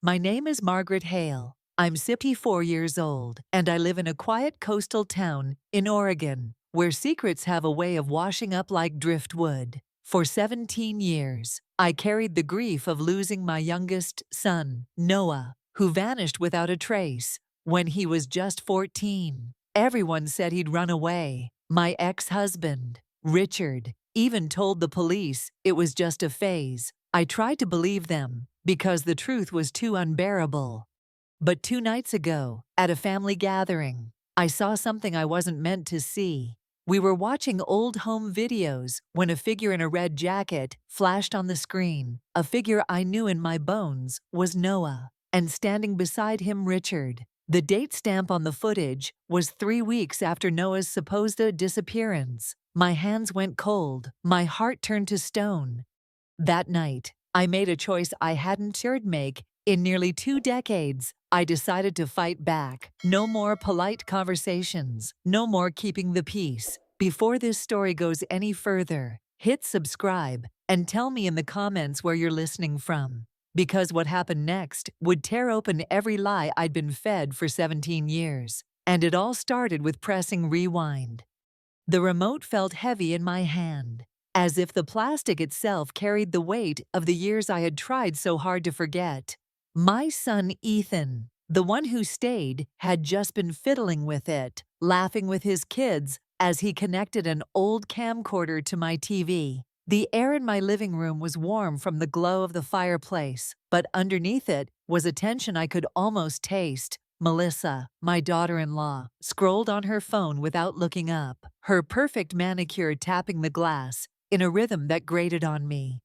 My name is Margaret Hale. I'm 54 years old, and I live in a quiet coastal town in Oregon, where secrets have a way of washing up like driftwood. For 17 years, I carried the grief of losing my youngest son, Noah, who vanished without a trace when he was just 14. Everyone said he'd run away. My ex-husband, Richard, even told the police it was just a phase. I tried to believe them because the truth was too unbearable. But 2 nights ago, at a family gathering, I saw something I wasn't meant to see. We were watching old home videos when a figure in a red jacket flashed on the screen. A figure I knew in my bones was Noah, and standing beside him, Richard. The date stamp on the footage was 3 weeks after Noah's supposed disappearance. My hands went cold, my heart turned to stone. That night, I made a choice I hadn't dared make in nearly 2 decades. I decided to fight back. No more polite conversations. No more keeping the peace. Before this story goes any further, hit subscribe and tell me in the comments where you're listening from. Because what happened next would tear open every lie I'd been fed for 17 years. And it all started with pressing rewind. The remote felt heavy in my hand, as if the plastic itself carried the weight of the years I had tried so hard to forget. My son Ethan, the one who stayed, had just been fiddling with it, laughing with his kids as he connected an old camcorder to my TV. The air in my living room was warm from the glow of the fireplace, but underneath it was a tension I could almost taste. Melissa, my daughter-in-law, scrolled on her phone without looking up, her perfect manicure tapping the glass in a rhythm that grated on me.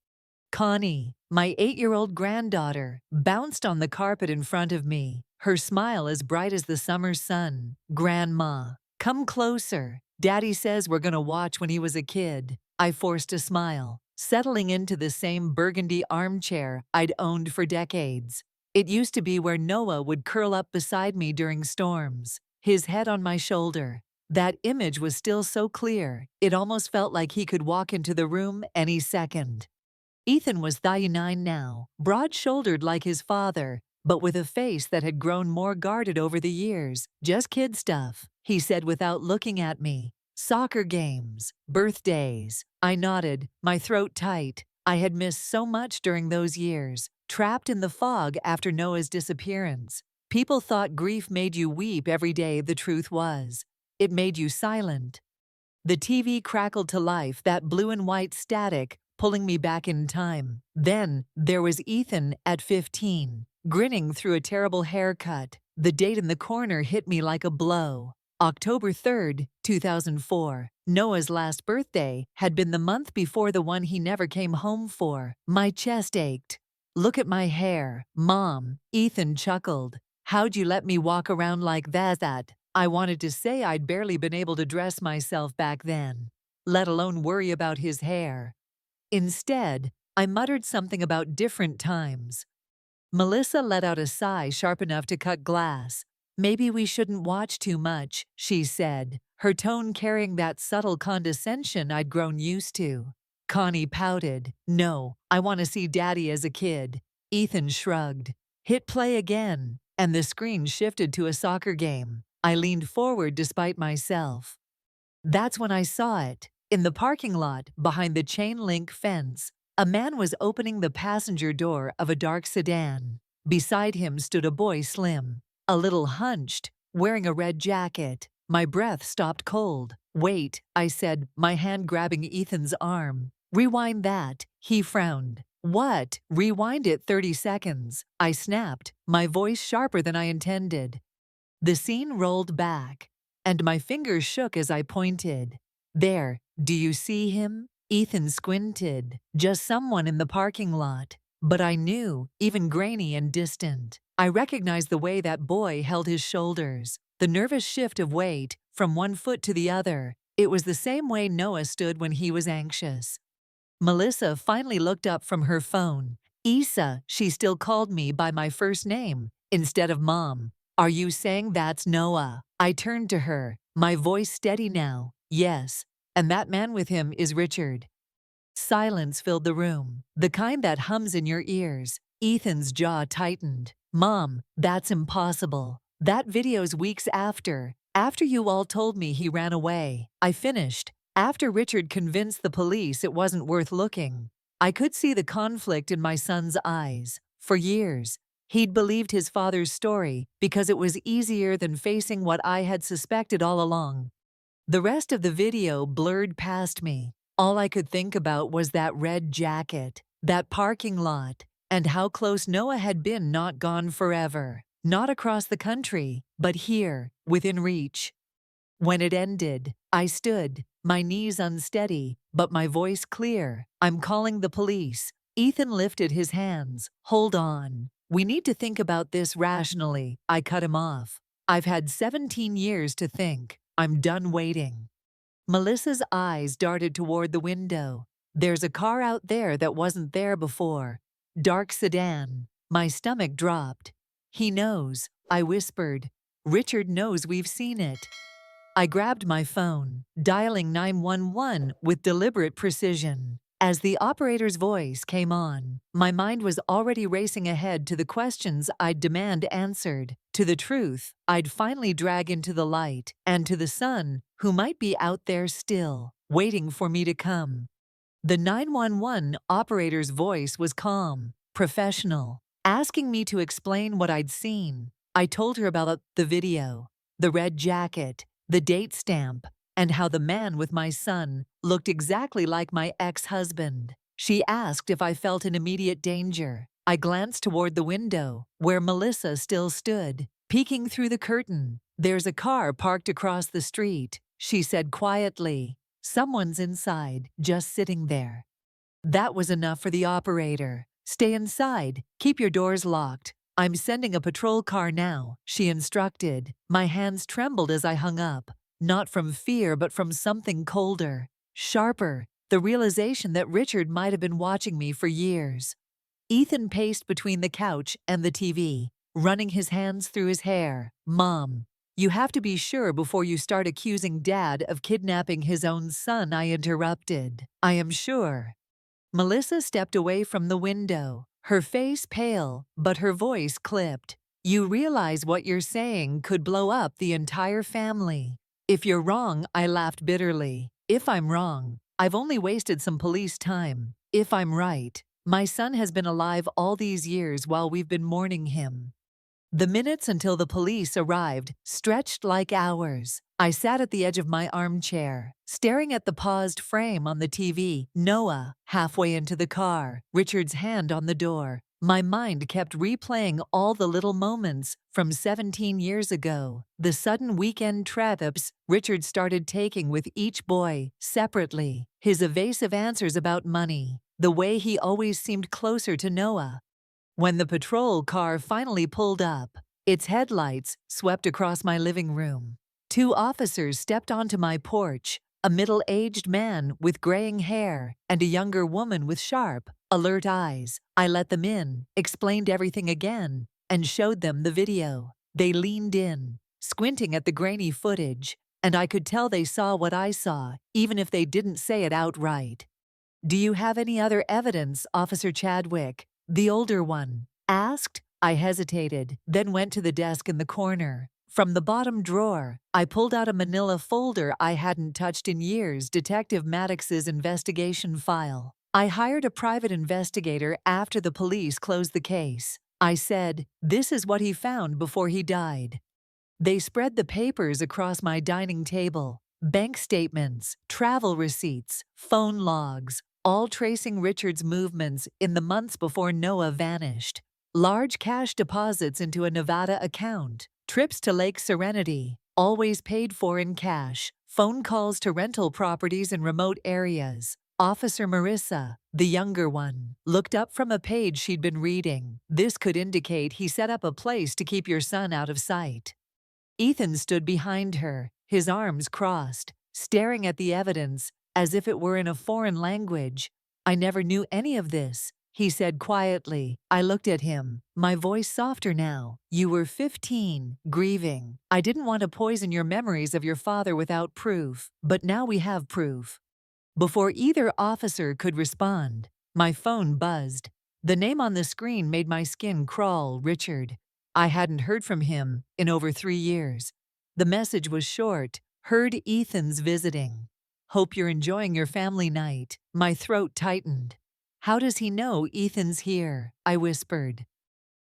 Connie, my 8-year-old granddaughter, bounced on the carpet in front of me, her smile as bright as the summer sun. "Grandma, come closer. Daddy says we're gonna watch when he was a kid." I forced a smile, settling into the same burgundy armchair I'd owned for decades. It used to be where Noah would curl up beside me during storms, his head on my shoulder. That image was still so clear, it almost felt like he could walk into the room any second. Ethan was 39 now, broad-shouldered like his father, but with a face that had grown more guarded over the years. "Just kid stuff," he said without looking at me. "Soccer games, birthdays." I nodded, my throat tight. I had missed so much during those years, trapped in the fog after Noah's disappearance. People thought grief made you weep every day. The truth was, it made you silent. The TV crackled to life, that blue and white static, pulling me back in time. Then there was Ethan at 15, grinning through a terrible haircut. The date in the corner hit me like a blow. October 3rd, 2004. Noah's last birthday had been the month before the one he never came home for. My chest ached. "Look at my hair, Mom," Ethan chuckled. "How'd you let me walk around like that?" I wanted to say I'd barely been able to dress myself back then, let alone worry about his hair. Instead, I muttered something about different times. Melissa let out a sigh sharp enough to cut glass. "Maybe we shouldn't watch too much," she said, her tone carrying that subtle condescension I'd grown used to. Connie pouted. "No, I want to see Daddy as a kid." Ethan shrugged. Hit play again, and the screen shifted to a soccer game. I leaned forward despite myself. That's when I saw it. In the parking lot, behind the chain-link fence, a man was opening the passenger door of a dark sedan. Beside him stood a boy, slim, a little hunched, wearing a red jacket. My breath stopped cold. "Wait," I said, my hand grabbing Ethan's arm. "Rewind that." He frowned. "What?" "Rewind it 30 seconds. I snapped, my voice sharper than I intended. The scene rolled back, and my fingers shook as I pointed. "There, do you see him?" Ethan squinted. "Just someone in the parking lot." But I knew, even grainy and distant. I recognized the way that boy held his shoulders, the nervous shift of weight from one foot to the other. It was the same way Noah stood when he was anxious. Melissa finally looked up from her phone. "Issa," she still called me by my first name instead of Mom. "Are you saying that's Noah?" I turned to her, my voice steady now. "Yes, and that man with him is Richard." Silence filled the room, the kind that hums in your ears. Ethan's jaw tightened. Mom, that's impossible. That video's weeks after you all told me he ran away. I finished. After Richard convinced the police it wasn't worth looking. I could see the conflict in my son's eyes. For years, he'd believed his father's story because it was easier than facing what I had suspected all along. The rest of the video blurred past me. All I could think about was that red jacket, that parking lot, and how close Noah had been not gone forever. Not across the country, but here, within reach. When it ended, I stood, my knees unsteady, but my voice clear. I'm calling the police. Ethan lifted his hands. Hold on. We need to think about this rationally. I cut him off. I've had 17 years to think. I'm done waiting. Melissa's eyes darted toward the window. There's a car out there that wasn't there before. Dark sedan. My stomach dropped. He knows, I whispered. Richard knows we've seen it. I grabbed my phone, dialing 911 with deliberate precision. As the operator's voice came on, my mind was already racing ahead to the questions I'd demand answered, to the truth I'd finally drag into the light, and to the son who might be out there still, waiting for me to come. The 911 operator's voice was calm, professional, asking me to explain what I'd seen. I told her about the video, the red jacket, the date stamp, and how the man with my son looked exactly like my ex-husband. She asked if I felt in immediate danger. I glanced toward the window, where Melissa still stood, peeking through the curtain. There's a car parked across the street, she said quietly. Someone's inside, just sitting there. That was enough for the operator. Stay inside, keep your doors locked. I'm sending a patrol car now, she instructed. My hands trembled as I hung up. Not from fear, but from something colder, sharper, the realization that Richard might have been watching me for years. Ethan paced between the couch and the TV, running his hands through his hair. Mom, you have to be sure before you start accusing Dad of kidnapping his own son, I interrupted. I am sure. Melissa stepped away from the window, her face pale, but her voice clipped. You realize what you're saying could blow up the entire family. If you're wrong, I laughed bitterly. If I'm wrong, I've only wasted some police time. If I'm right, my son has been alive all these years while we've been mourning him. The minutes until the police arrived stretched like hours. I sat at the edge of my armchair, staring at the paused frame on the TV. Noah, halfway into the car, Richard's hand on the door. My mind kept replaying all the little moments from 17 years ago. The sudden weekend trips Richard started taking with each boy, separately. His evasive answers about money. The way he always seemed closer to Noah. When the patrol car finally pulled up, its headlights swept across my living room. 2 officers stepped onto my porch, a middle-aged man with graying hair and a younger woman with sharp, alert eyes. I let them in, explained everything again, and showed them the video. They leaned in, squinting at the grainy footage, and I could tell they saw what I saw, even if they didn't say it outright. Do you have any other evidence, Officer Chadwick? The older one asked. I hesitated, then went to the desk in the corner. From the bottom drawer, I pulled out a manila folder I hadn't touched in years, Detective Maddox's investigation file. I hired a private investigator after the police closed the case. I said, this is what he found before he died. They spread the papers across my dining table. Bank statements, travel receipts, phone logs, all tracing Richard's movements in the months before Noah vanished. Large cash deposits into a Nevada account, trips to Lake Serenity, always paid for in cash, phone calls to rental properties in remote areas. Officer Marissa, the younger one, looked up from a page she'd been reading. This could indicate he set up a place to keep your son out of sight. Ethan stood behind her, his arms crossed, staring at the evidence as if it were in a foreign language. I never knew any of this, he said quietly. I looked at him, my voice softer now. You were 15, grieving. I didn't want to poison your memories of your father without proof, but now we have proof. Before either officer could respond, my phone buzzed. The name on the screen made my skin crawl. Richard. I hadn't heard from him in over 3 years. The message was short. Heard Ethan's visiting. Hope you're enjoying your family night. My throat tightened. How does he know Ethan's here? I whispered.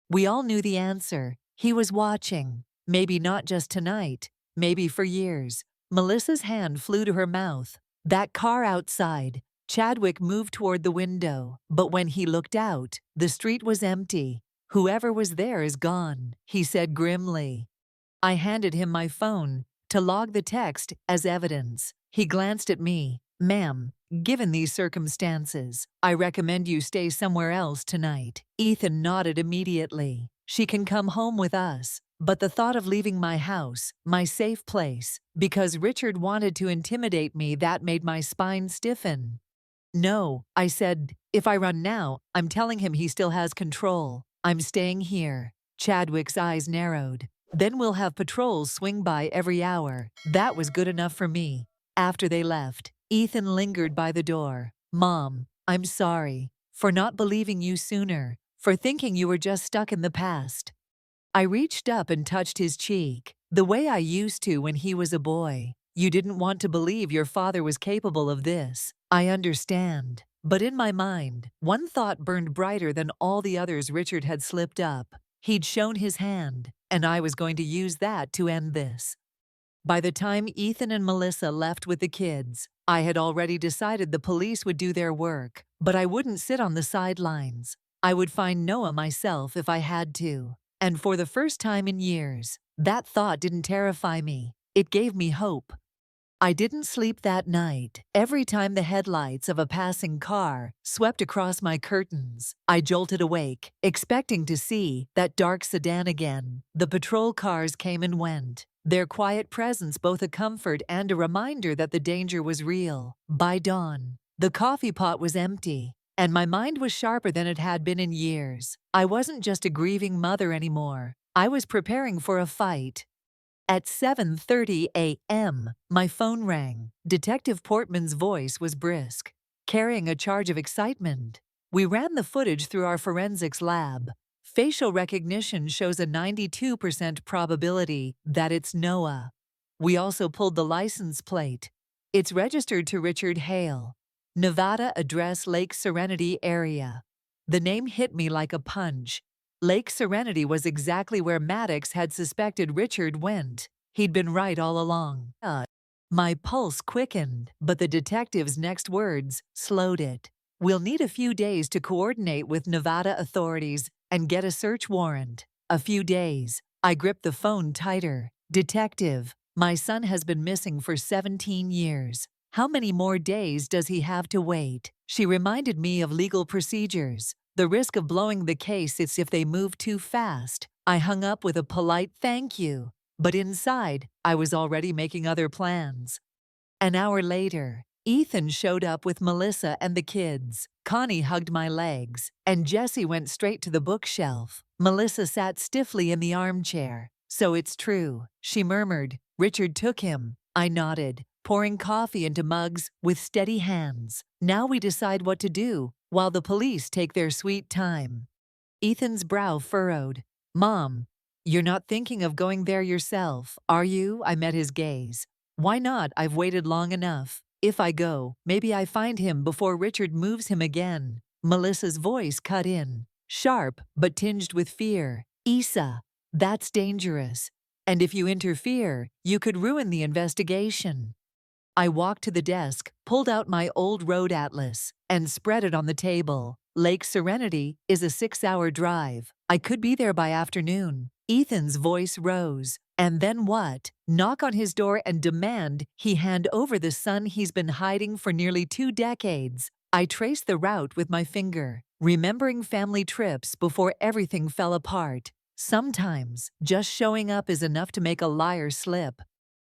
We all knew the answer. He was watching. Maybe not just tonight. Maybe for years. Melissa's hand flew to her mouth. That car outside. Chadwick moved toward the window, but when he looked out, the street was empty. Whoever was there is gone, he said grimly. I handed him my phone to log the text as evidence. He glanced at me. Ma'am, given these circumstances, I recommend you stay somewhere else tonight. Ethan nodded immediately. She can come home with us. But the thought of leaving my house, my safe place, because Richard wanted to intimidate me, that made my spine stiffen. No, I said, if I run now, I'm telling him he still has control. I'm staying here. Chadwick's eyes narrowed. Then we'll have patrols swing by every hour. That was good enough for me. After they left, Ethan lingered by the door. Mom, I'm sorry for not believing you sooner, for thinking you were just stuck in the past. I reached up and touched his cheek, the way I used to when he was a boy. You didn't want to believe your father was capable of this. I understand. But in my mind, one thought burned brighter than all the others. Richard had slipped up. He'd shown his hand, and I was going to use that to end this. By the time Ethan and Melissa left with the kids, I had already decided the police would do their work, but I wouldn't sit on the sidelines. I would find Noah myself if I had to. And for the first time in years, that thought didn't terrify me. It gave me hope. I didn't sleep that night. Every time the headlights of a passing car swept across my curtains, I jolted awake, expecting to see that dark sedan again. The patrol cars came and went, their quiet presence both a comfort and a reminder that the danger was real. By dawn, the coffee pot was empty, and my mind was sharper than it had been in years. I wasn't just a grieving mother anymore. I was preparing for a fight. At 7:30 a.m., my phone rang. Detective Portman's voice was brisk, carrying a charge of excitement. We ran the footage through our forensics lab. Facial recognition shows a 92% probability that it's Noah. We also pulled the license plate. It's registered to Richard Hale. Nevada address Lake Serenity area. The name hit me like a punch. Lake Serenity was exactly where Maddox had suspected Richard went. He'd been right all along. My pulse quickened, but the detective's next words slowed it. We'll need a few days to coordinate with Nevada authorities and get a search warrant. A few days. I gripped the phone tighter. Detective, my son has been missing for 17 years. How many more days does he have to wait? She reminded me of legal procedures. The risk of blowing the case is if they move too fast. I hung up with a polite thank you, but inside, I was already making other plans. An hour later, Ethan showed up with Melissa and the kids. Connie hugged my legs, and Jessie went straight to the bookshelf. Melissa sat stiffly in the armchair. So it's true, she murmured. Richard took him. I nodded, pouring coffee into mugs with steady hands. Now we decide what to do, while the police take their sweet time. Ethan's brow furrowed. Mom, you're not thinking of going there yourself, are you? I met his gaze. Why not? I've waited long enough. If I go, maybe I find him before Richard moves him again. Melissa's voice cut in, sharp but tinged with fear. Issa, that's dangerous. And if you interfere, you could ruin the investigation. I walked to the desk, pulled out my old road atlas, and spread it on the table. Lake Serenity is a 6-hour drive. I could be there by afternoon. Ethan's voice rose. And then what? Knock on his door and demand he hand over the son he's been hiding for nearly 2 decades. I traced the route with my finger, remembering family trips before everything fell apart. Sometimes, just showing up is enough to make a liar slip.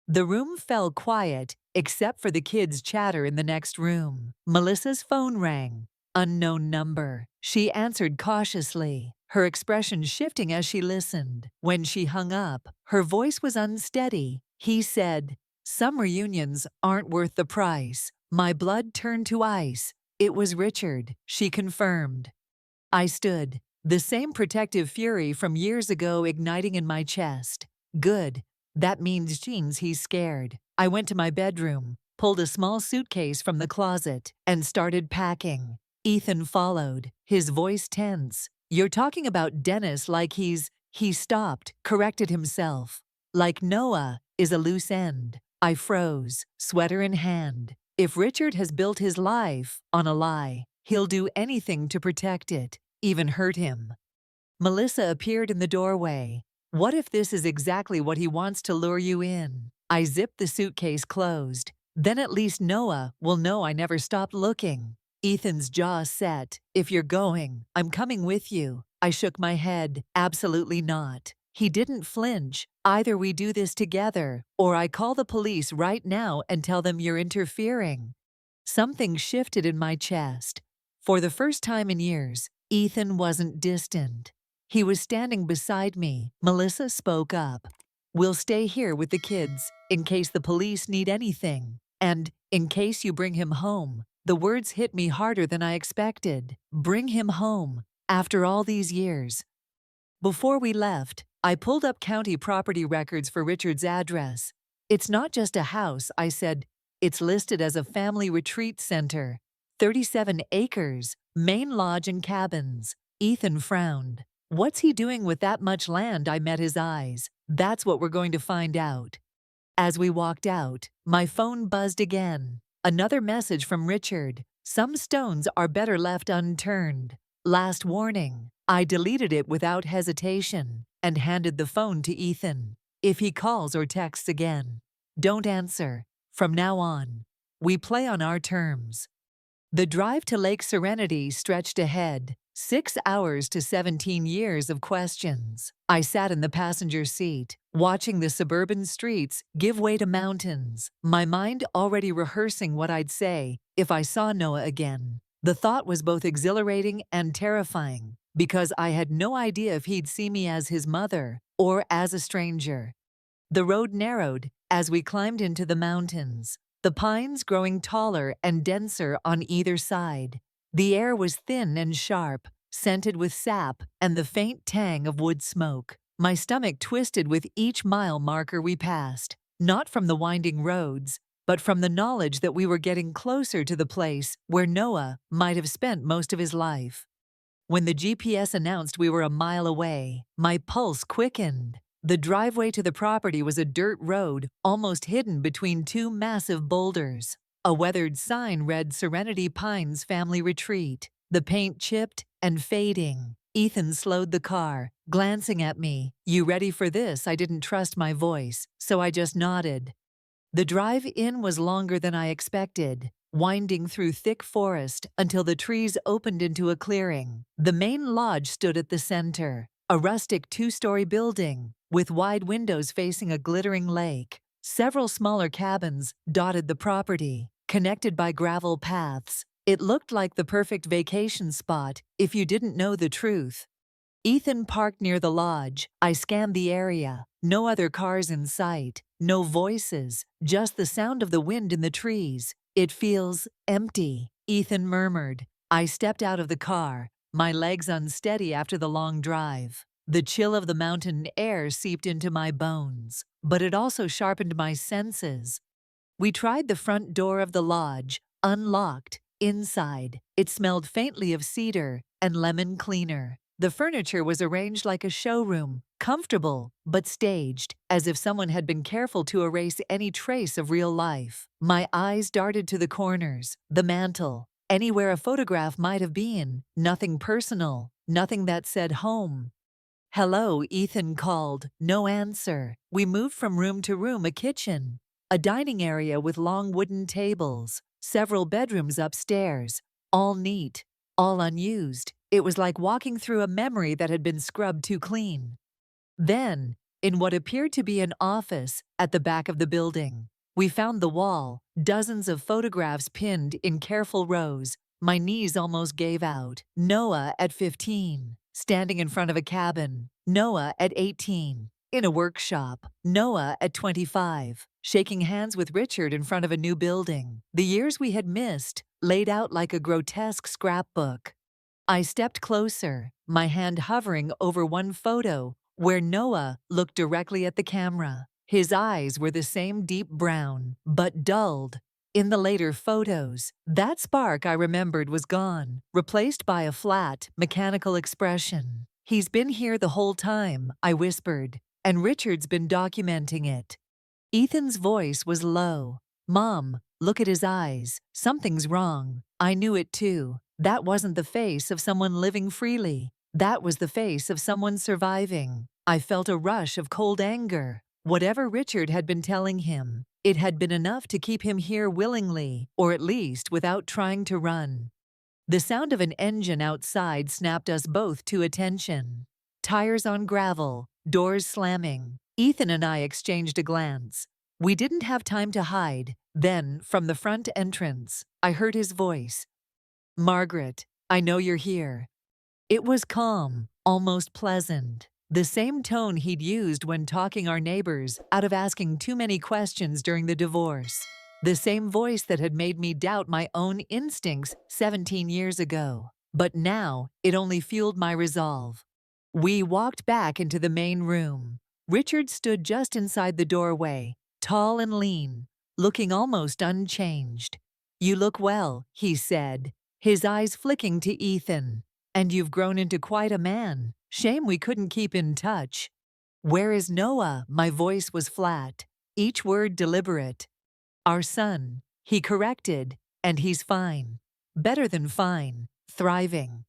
The room fell quiet, except for the kids' chatter in the next room. Melissa's phone rang. Unknown number. She answered cautiously, her expression shifting as she listened. When she hung up, her voice was unsteady. He said, "Some reunions aren't worth the price." My blood turned to ice. It was Richard, she confirmed. I stood, The same protective fury from years ago igniting in my chest. Good. That means he's scared. I went to my bedroom, pulled a small suitcase from the closet, and started packing. Ethan followed, his voice tense. You're talking about Dennis like he stopped, corrected himself. Like Noah is a loose end. I froze, sweater in hand. If Richard has built his life on a lie, he'll do anything to protect it, even hurt him. Melissa appeared in the doorway. What if this is exactly what he wants to lure you in? I zipped the suitcase closed. Then at least Noah will know I never stopped looking. Ethan's jaw set. If you're going, I'm coming with you. I shook my head. Absolutely not. He didn't flinch. Either we do this together, or I call the police right now and tell them you're interfering. Something shifted in my chest. For the first time in years, Ethan wasn't distant. He was standing beside me. Melissa spoke up. We'll stay here with the kids, in case the police need anything. And, in case you bring him home. The words hit me harder than I expected. Bring him home. After all these years. Before we left, I pulled up county property records for Richard's address. It's not just a house, I said. It's listed as a family retreat center. 37 acres, main lodge and cabins. Ethan frowned. What's he doing with that much land? I met his eyes. That's what we're going to find out. As we walked out, my phone buzzed again. Another message from Richard. Some stones are better left unturned. Last warning. I deleted it without hesitation and handed the phone to Ethan. If he calls or texts again, don't answer. From now on, we play on our terms. The drive to Lake Serenity stretched ahead, 6 hours to 17 years of questions. I sat in the passenger seat, watching the suburban streets give way to mountains, my mind already rehearsing what I'd say if I saw Noah again. The thought was both exhilarating and terrifying, because I had no idea if he'd see me as his mother or as a stranger. The road narrowed as we climbed into the mountains, the pines growing taller and denser on either side. The air was thin and sharp, scented with sap and the faint tang of wood smoke. My stomach twisted with each mile marker we passed, not from the winding roads, but from the knowledge that we were getting closer to the place where Noah might have spent most of his life. When the GPS announced we were a mile away, my pulse quickened. The driveway to the property was a dirt road, almost hidden between two massive boulders. A weathered sign read Serenity Pines Family Retreat, the paint chipped and fading. Ethan slowed the car, glancing at me. You ready for this? I didn't trust my voice, so I just nodded. The drive in was longer than I expected, winding through thick forest until the trees opened into a clearing. The main lodge stood at the center, a rustic 2-story building with wide windows facing a glittering lake. Several smaller cabins dotted the property, connected by gravel paths. It looked like the perfect vacation spot if you didn't know the truth. Ethan parked near the lodge. I scanned the area. No other cars in sight. No voices. Just the sound of the wind in the trees. It feels empty, Ethan murmured. I stepped out of the car, my legs unsteady after the long drive. The chill of the mountain air seeped into my bones, but it also sharpened my senses. We tried the front door of the lodge, unlocked. Inside, it smelled faintly of cedar and lemon cleaner. The furniture was arranged like a showroom, comfortable but staged, as if someone had been careful to erase any trace of real life. My eyes darted to the corners, the mantel, anywhere a photograph might have been. Nothing personal, nothing that said home. Hello, Ethan called. No answer. We moved from room to room, a kitchen, a dining area with long wooden tables, several bedrooms upstairs, all neat, all unused. It was like walking through a memory that had been scrubbed too clean. Then, in what appeared to be an office at the back of the building, we found the wall, dozens of photographs pinned in careful rows. My knees almost gave out. Noah at 15, standing in front of a cabin. Noah at 18, in a workshop. Noah at 25, shaking hands with Richard in front of a new building. The years we had missed, laid out like a grotesque scrapbook. I stepped closer, my hand hovering over one photo where Noah looked directly at the camera. His eyes were the same deep brown, but dulled. In the later photos, that spark I remembered was gone, replaced by a flat, mechanical expression. "He's been here the whole time," I whispered, "and Richard's been documenting it." Ethan's voice was low. "Mom, look at his eyes. Something's wrong." I knew it too. That wasn't the face of someone living freely. That was the face of someone surviving. I felt a rush of cold anger. Whatever Richard had been telling him, it had been enough to keep him here willingly, or at least without trying to run. The sound of an engine outside snapped us both to attention. Tires on gravel, doors slamming. Ethan and I exchanged a glance. We didn't have time to hide. Then, from the front entrance, I heard his voice. "Margaret, I know you're here." It was calm, almost pleasant. The same tone he'd used when talking our neighbors out of asking too many questions during the divorce. The same voice that had made me doubt my own instincts 17 years ago. But now, it only fueled my resolve. We walked back into the main room. Richard stood just inside the doorway, tall and lean, looking almost unchanged. "You look well," he said, his eyes flicking to Ethan. "And you've grown into quite a man. Shame we couldn't keep in touch." "Where is Noah?" My voice was flat, each word deliberate. "Our son," he corrected, "and he's fine. Better than fine, thriving."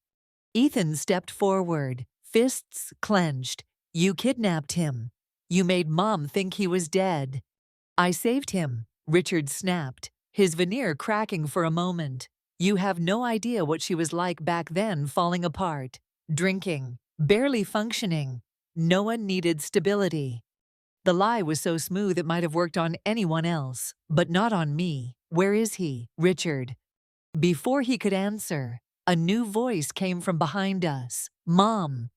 Ethan stepped forward, fists clenched. "You kidnapped him. You made Mom think he was dead." "I saved him," Richard snapped, his veneer cracking for a moment. "You have no idea what she was like back then, falling apart, drinking, barely functioning. Noah needed stability." The lie was so smooth it might have worked on anyone else, but not on me. "Where is he, Richard?" Before he could answer, a new voice came from behind us. "Mom."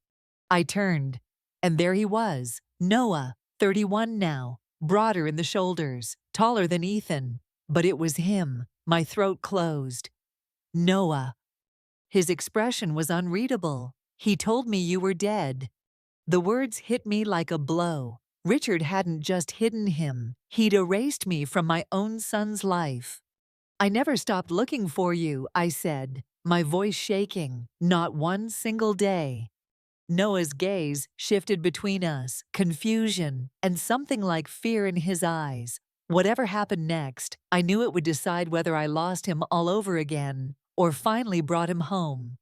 I turned, and there he was, Noah, 31 now, broader in the shoulders, taller than Ethan. But it was him. My throat closed. "Noah." His expression was unreadable. "He told me you were dead." The words hit me like a blow. Richard hadn't just hidden him, he'd erased me from my own son's life. "I never stopped looking for you," I said, my voice shaking. "Not one single day." Noah's gaze shifted between us, confusion, and something like fear in his eyes. Whatever happened next, I knew it would decide whether I lost him all over again, or finally brought him home.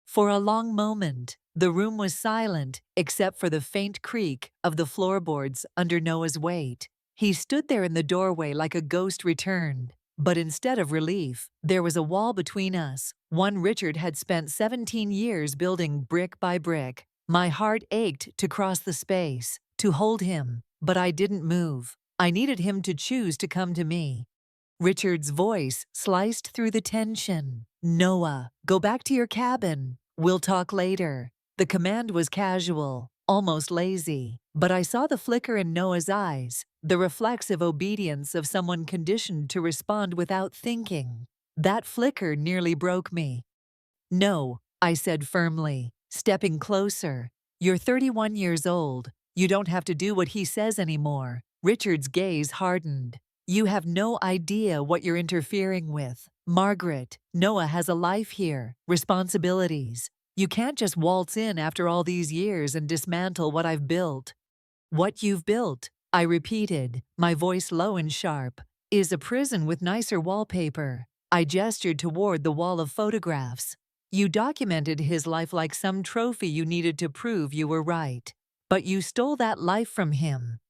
For a long moment, the room was silent except for the faint creak of the floorboards under Noah's weight. He stood there in the doorway like a ghost returned. But instead of relief, there was a wall between us, one Richard had spent 17 years building brick by brick. My heart ached to cross the space, to hold him, but I didn't move. I needed him to choose to come to me. Richard's voice sliced through the tension. "Noah, go back to your cabin. We'll talk later." The command was casual, almost lazy, but I saw the flicker in Noah's eyes, the reflexive obedience of someone conditioned to respond without thinking. That flicker nearly broke me. "No," I said firmly, stepping closer. "You're 31 years old. You don't have to do what he says anymore." Richard's gaze hardened. "You have no idea what you're interfering with. Margaret, Noah has a life here, responsibilities. You can't just waltz in after all these years and dismantle what I've built." "What you've built," I repeated, my voice low and sharp, "is a prison with nicer wallpaper." I gestured toward the wall of photographs. "You documented his life like some trophy you needed to prove you were right. But you stole that life from him."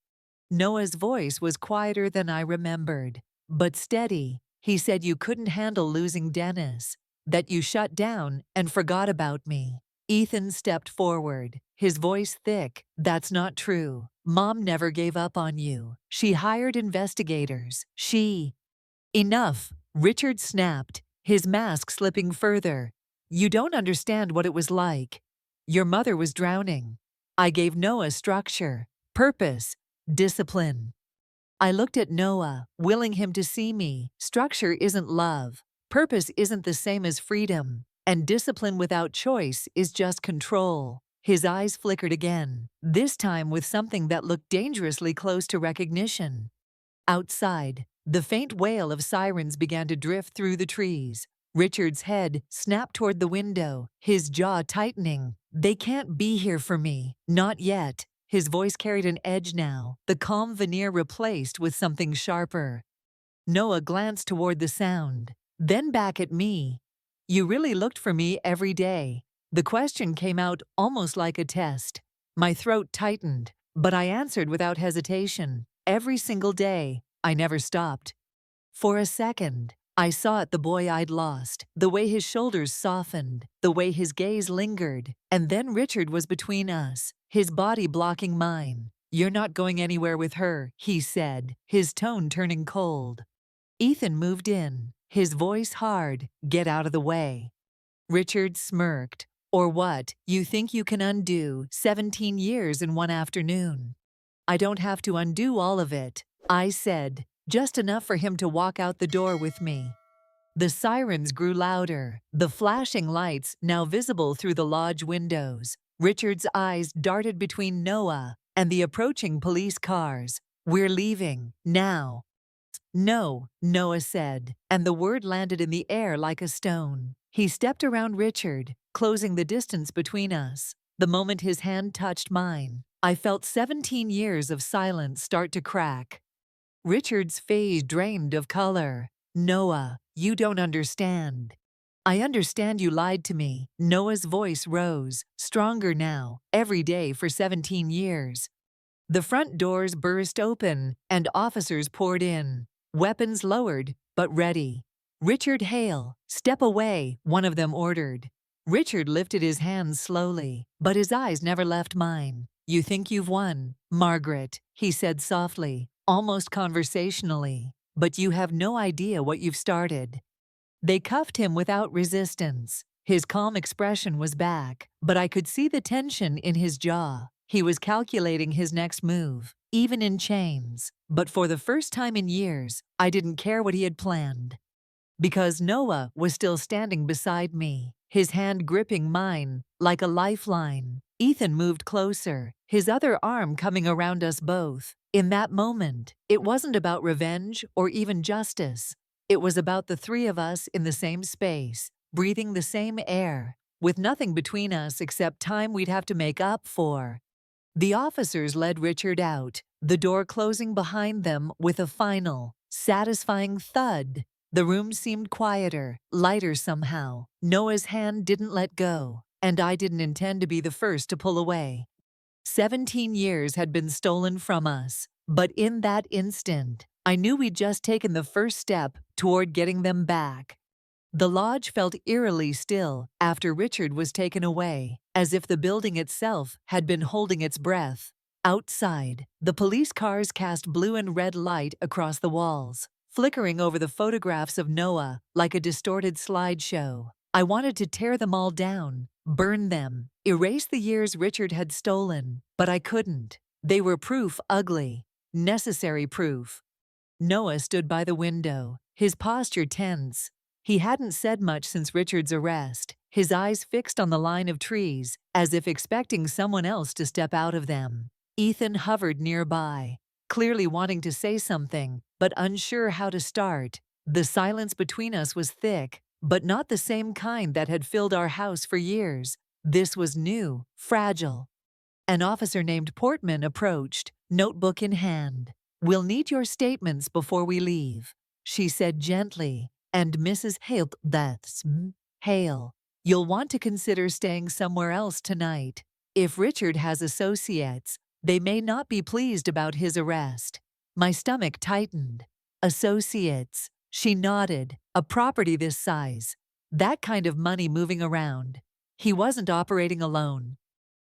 Noah's voice was quieter than I remembered, but steady. He said you couldn't handle losing Dennis, that you shut down and forgot about me. Ethan stepped forward, his voice thick. "That's not true. Mom never gave up on you. She hired investigators. She—" "Enough," Richard snapped, his mask slipping further. "You don't understand what it was like. Your mother was drowning. I gave Noah structure, purpose, discipline." I looked at Noah, willing him to see me. Structure isn't love. Purpose isn't the same as freedom. And discipline without choice is just control. His eyes flickered again, this time with something that looked dangerously close to recognition. Outside, the faint wail of sirens began to drift through the trees. Richard's head snapped toward the window, his jaw tightening. They can't be here for me. Not yet. His voice carried an edge now, the calm veneer replaced with something sharper. Noah glanced toward the sound, then back at me. You really looked for me every day. The question came out almost like a test. My throat tightened, but I answered without hesitation. Every single day. I never stopped. For a second, I saw it, the boy I'd lost, the way his shoulders softened, the way his gaze lingered, and then Richard was between us, his body blocking mine. You're not going anywhere with her, he said, his tone turning cold. Ethan moved in, his voice hard. Get out of the way. Richard smirked. Or what? You think you can undo 17 years in one afternoon? I don't have to undo all of it, I said, just enough for him to walk out the door with me. The sirens grew louder, the flashing lights now visible through the lodge windows. Richard's eyes darted between Noah and the approaching police cars. We're leaving, now. No, Noah said, and the word landed in the air like a stone. He stepped around Richard, closing the distance between us. The moment his hand touched mine, I felt 17 years of silence start to crack. Richard's face drained of color. Noah, you don't understand. I understand you lied to me. Noah's voice rose, stronger now, every day for 17 years. The front doors burst open, and officers poured in, weapons lowered, but ready. Richard Hale, step away, one of them ordered. Richard lifted his hands slowly, but his eyes never left mine. You think you've won, Margaret, he said softly, almost conversationally, but you have no idea what you've started. They cuffed him without resistance. His calm expression was back, but I could see the tension in his jaw. He was calculating his next move, even in chains. But for the first time in years, I didn't care what he had planned. Because Noah was still standing beside me, his hand gripping mine like a lifeline. Ethan moved closer, his other arm coming around us both. In that moment, it wasn't about revenge or even justice. It was about the three of us in the same space, breathing the same air, with nothing between us except time we'd have to make up for. The officers led Richard out, the door closing behind them with a final, satisfying thud. The room seemed quieter, lighter somehow. Noah's hand didn't let go, and I didn't intend to be the first to pull away. 17 years had been stolen from us, but in that instant, I knew we'd just taken the first step toward getting them back. The lodge felt eerily still after Richard was taken away, as if the building itself had been holding its breath. Outside, the police cars cast blue and red light across the walls, flickering over the photographs of Noah like a distorted slideshow. I wanted to tear them all down, burn them, erase the years Richard had stolen, but I couldn't. They were proof ugly, necessary proof. Noah stood by the window, his posture tense. He hadn't said much since Richard's arrest, his eyes fixed on the line of trees, as if expecting someone else to step out of them. Ethan hovered nearby, clearly wanting to say something, but unsure how to start. The silence between us was thick, but not the same kind that had filled our house for years. This was new, fragile. An officer named Portman approached, notebook in hand. "We'll need your statements before we leave," she said gently. "And Mrs. Hale, that's Hale, you'll want to consider staying somewhere else tonight. If Richard has associates, they may not be pleased about his arrest." My stomach tightened. Associates, she nodded, a property this size. That kind of money moving around. He wasn't operating alone.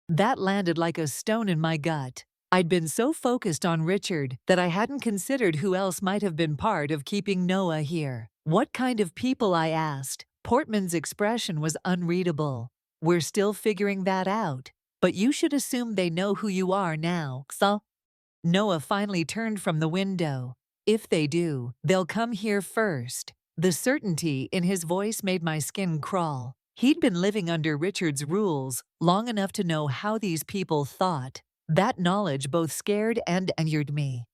That landed like a stone in my gut. I'd been so focused on Richard that I hadn't considered who else might have been part of keeping Noah here. What kind of people, I asked. Portman's expression was unreadable. "We're still figuring that out, but you should assume they know who you are now, so." Noah finally turned from the window. "If they do, they'll come here first." The certainty in his voice made my skin crawl. He'd been living under Richard's rules long enough to know how these people thought. That knowledge both scared and angered me.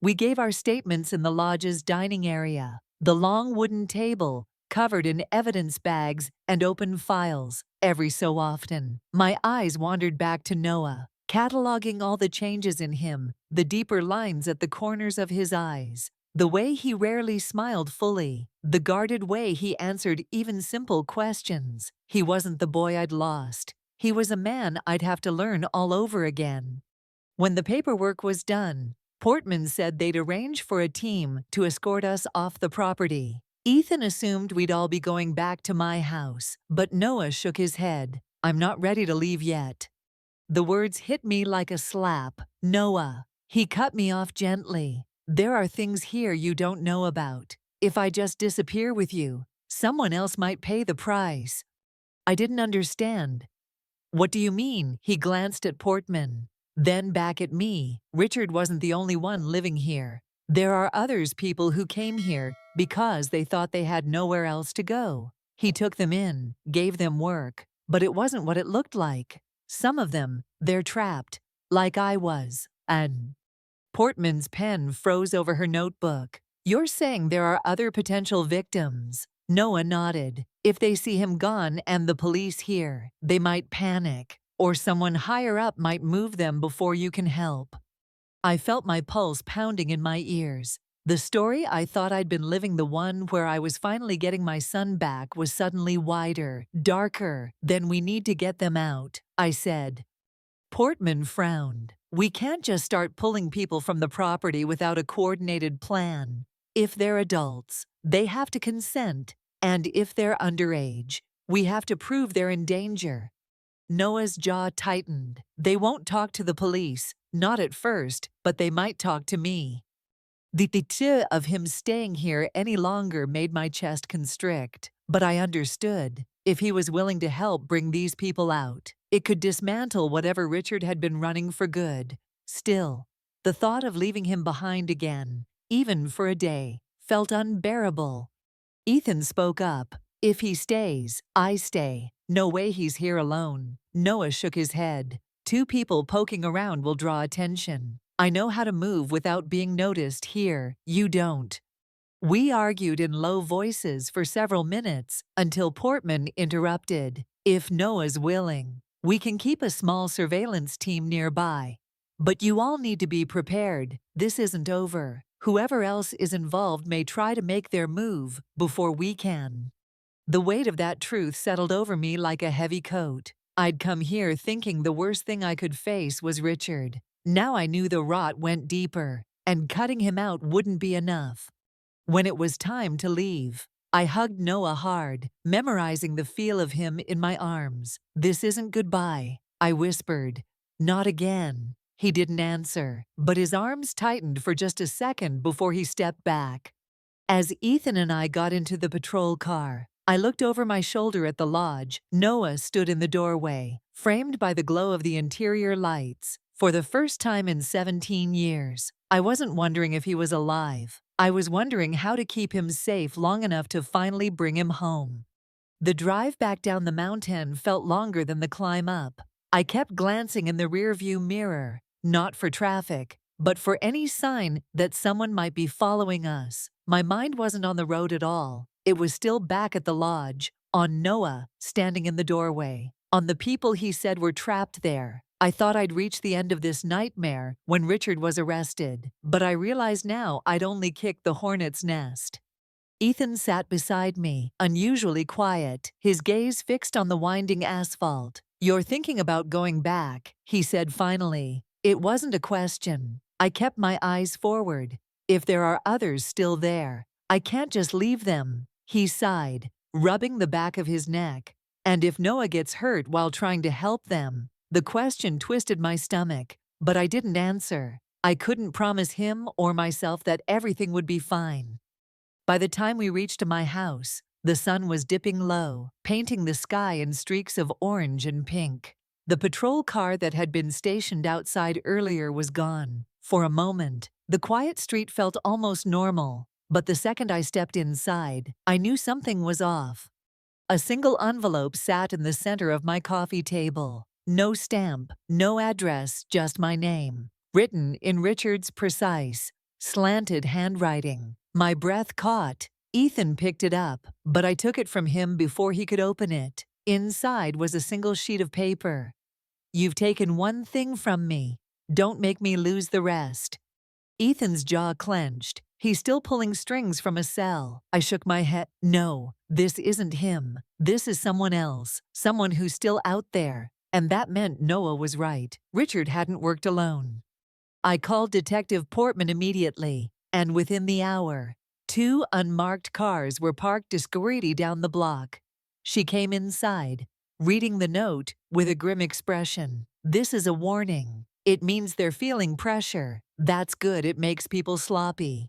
We gave our statements in the lodge's dining area, the long wooden table, covered in evidence bags and open files. Every so often, my eyes wandered back to Noah, cataloging all the changes in him, the deeper lines at the corners of his eyes, the way he rarely smiled fully, the guarded way he answered even simple questions. He wasn't the boy I'd lost. He was a man I'd have to learn all over again. When the paperwork was done, Portman said they'd arrange for a team to escort us off the property. Ethan assumed we'd all be going back to my house, but Noah shook his head. "I'm not ready to leave yet." The words hit me like a slap. "Noah." He cut me off gently. "There are things here you don't know about. If I just disappear with you, someone else might pay the price." I didn't understand. "What do you mean?" He glanced at Portman, then back at me. "Richard wasn't the only one living here. There are others people who came here because they thought they had nowhere else to go. He took them in, gave them work, but it wasn't what it looked like. Some of them, they're trapped, like I was." And Portman's pen froze over her notebook. "You're saying there are other potential victims?" Noah nodded. "If they see him gone and the police here, they might panic, or someone higher up might move them before you can help." I felt my pulse pounding in my ears. The story I thought I'd been living, the one where I was finally getting my son back, was suddenly wider, darker. "Then we need to get them out," I said. Portman frowned. "We can't just start pulling people from the property without a coordinated plan. If they're adults, they have to consent, and if they're underage, we have to prove they're in danger." Noah's jaw tightened. "They won't talk to the police, not at first, but they might talk to me." The idea of him staying here any longer made my chest constrict, but I understood. If he was willing to help bring these people out, it could dismantle whatever Richard had been running for good. Still, the thought of leaving him behind again, even for a day, felt unbearable. Ethan spoke up. "If he stays, I stay. No way he's here alone." Noah shook his head. "Two people poking around will draw attention. I know how to move without being noticed here. You don't." We argued in low voices for several minutes until Portman interrupted. "If Noah's willing, we can keep a small surveillance team nearby. But you all need to be prepared. This isn't over. Whoever else is involved may try to make their move before we can." The weight of that truth settled over me like a heavy coat. I'd come here thinking the worst thing I could face was Richard. Now I knew the rot went deeper, and cutting him out wouldn't be enough. When it was time to leave, I hugged Noah hard, memorizing the feel of him in my arms. "This isn't goodbye," I whispered. "Not again." He didn't answer, but his arms tightened for just a second before he stepped back. As Ethan and I got into the patrol car, I looked over my shoulder at the lodge. Noah stood in the doorway, framed by the glow of the interior lights. For the first time in 17 years, I wasn't wondering if he was alive. I was wondering how to keep him safe long enough to finally bring him home. The drive back down the mountain felt longer than the climb up. I kept glancing in the rearview mirror, not for traffic, but for any sign that someone might be following us. My mind wasn't on the road at all. It was still back at the lodge, on Noah, standing in the doorway, on the people he said were trapped there. I thought I'd reached the end of this nightmare when Richard was arrested, but I realized now I'd only kicked the hornet's nest. Ethan sat beside me, unusually quiet, his gaze fixed on the winding asphalt. "You're thinking about going back," he said finally. It wasn't a question. I kept my eyes forward. "If there are others still there, I can't just leave them." He sighed, rubbing the back of his neck. "And if Noah gets hurt while trying to help them?" The question twisted my stomach, but I didn't answer. I couldn't promise him or myself that everything would be fine. By the time we reached my house, the sun was dipping low, painting the sky in streaks of orange and pink. The patrol car that had been stationed outside earlier was gone. For a moment, the quiet street felt almost normal, but the second I stepped inside, I knew something was off. A single envelope sat in the center of my coffee table. No stamp, no address, just my name, written in Richard's precise, slanted handwriting. My breath caught. Ethan picked it up, but I took it from him before he could open it. Inside was a single sheet of paper. "You've taken one thing from me. Don't make me lose the rest." Ethan's jaw clenched. He's still pulling strings from a cell. I shook my head. "No, this isn't him. This is someone else. Someone who's still out there." And that meant Noah was right. Richard hadn't worked alone. I called Detective Portman immediately, and within the hour, 2 unmarked cars were parked discreetly down the block. She came inside, reading the note with a grim expression. "This is a warning. It means they're feeling pressure. That's good, it makes people sloppy."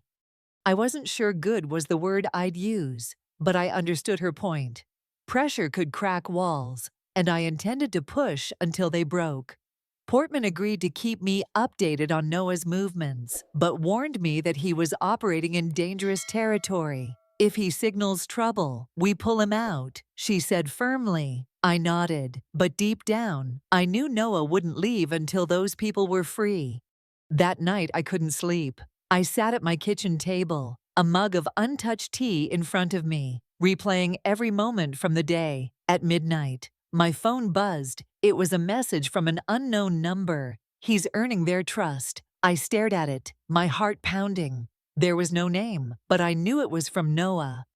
I wasn't sure good was the word I'd use, but I understood her point. Pressure could crack walls, and I intended to push until they broke. Portman agreed to keep me updated on Noah's movements, but warned me that he was operating in dangerous territory. "If he signals trouble, we pull him out," she said firmly. I nodded, but deep down, I knew Noah wouldn't leave until those people were free. That night I couldn't sleep. I sat at my kitchen table, a mug of untouched tea in front of me, replaying every moment from the day. At midnight, my phone buzzed. It was a message from an unknown number. "He's earning their trust." I stared at it, my heart pounding. There was no name, but I knew it was from Noah.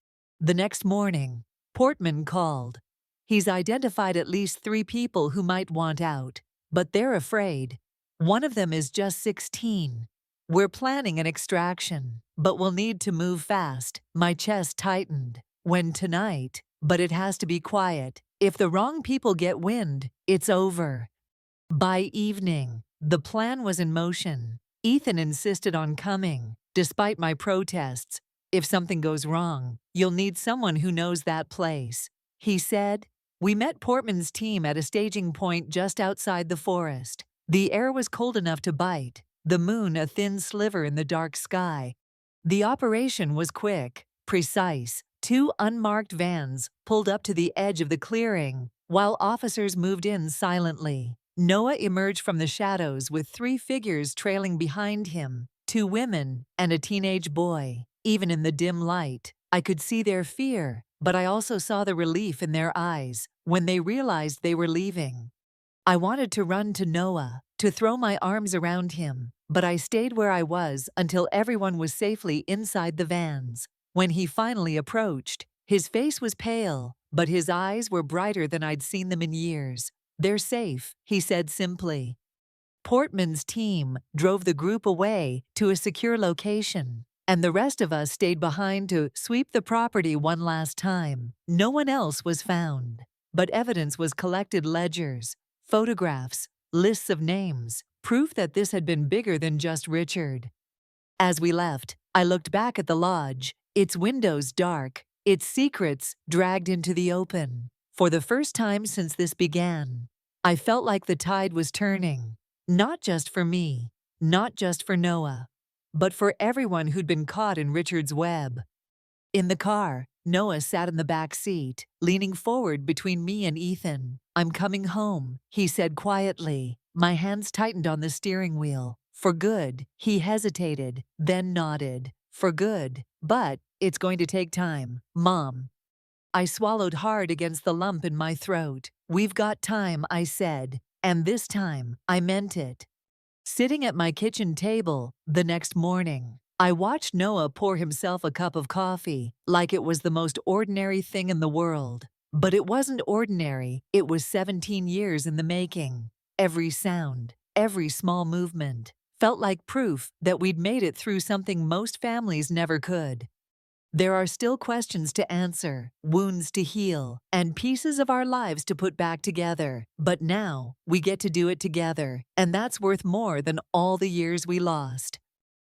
The next morning, Portman called. "He's identified at least 3 people who might want out, but they're afraid. One of them is just 16. We're planning an extraction, but we'll need to move fast." My chest tightened. "When tonight? But it has to be quiet. If the wrong people get wind, it's over." By evening, the plan was in motion. Ethan insisted on coming, despite my protests. "If something goes wrong, you'll need someone who knows that place," he said. We met Portman's team at a staging point just outside the forest. The air was cold enough to bite, the moon a thin sliver in the dark sky. The operation was quick, precise. 2 unmarked vans pulled up to the edge of the clearing, while officers moved in silently. Noah emerged from the shadows with 3 figures trailing behind him, 2 women and a teenage boy. Even in the dim light, I could see their fear, but I also saw the relief in their eyes when they realized they were leaving. I wanted to run to Noah, to throw my arms around him, but I stayed where I was until everyone was safely inside the vans. When he finally approached, his face was pale, but his eyes were brighter than I'd seen them in years. "They're safe," he said simply. Portman's team drove the group away to a secure location, and the rest of us stayed behind to sweep the property one last time. No one else was found, but evidence was collected: ledgers, photographs, lists of names, proof that this had been bigger than just Richard. As we left, I looked back at the lodge, its windows dark, its secrets dragged into the open. For the first time since this began, I felt like the tide was turning, not just for me, not just for Noah, but for everyone who'd been caught in Richard's web. In the car, Noah sat in the back seat, leaning forward between me and Ethan. "I'm coming home," he said quietly. My hands tightened on the steering wheel. "For good." He hesitated, then nodded. "For good. But it's going to take time, Mom." I swallowed hard against the lump in my throat. "We've got time," I said, and this time, I meant it. Sitting at my kitchen table, the next morning, I watched Noah pour himself a cup of coffee, like it was the most ordinary thing in the world. But it wasn't ordinary, it was 17 years in the making. Every sound, every small movement, felt like proof that we'd made it through something most families never could. There are still questions to answer, wounds to heal, and pieces of our lives to put back together. But now, we get to do it together, and that's worth more than all the years we lost.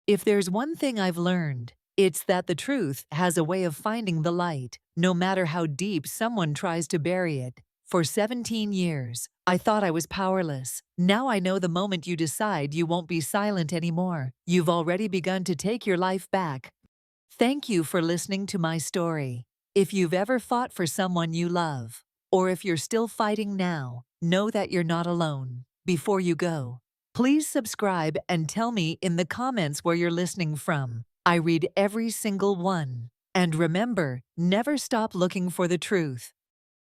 If there's one thing I've learned, it's that the truth has a way of finding the light, no matter how deep someone tries to bury it. For 17 years, I thought I was powerless. Now I know the moment you decide you won't be silent anymore, you've already begun to take your life back. Thank you for listening to my story. If you've ever fought for someone you love, or if you're still fighting now, know that you're not alone. Before you go, please subscribe and tell me in the comments where you're listening from. I read every single one. And remember, never stop looking for the truth.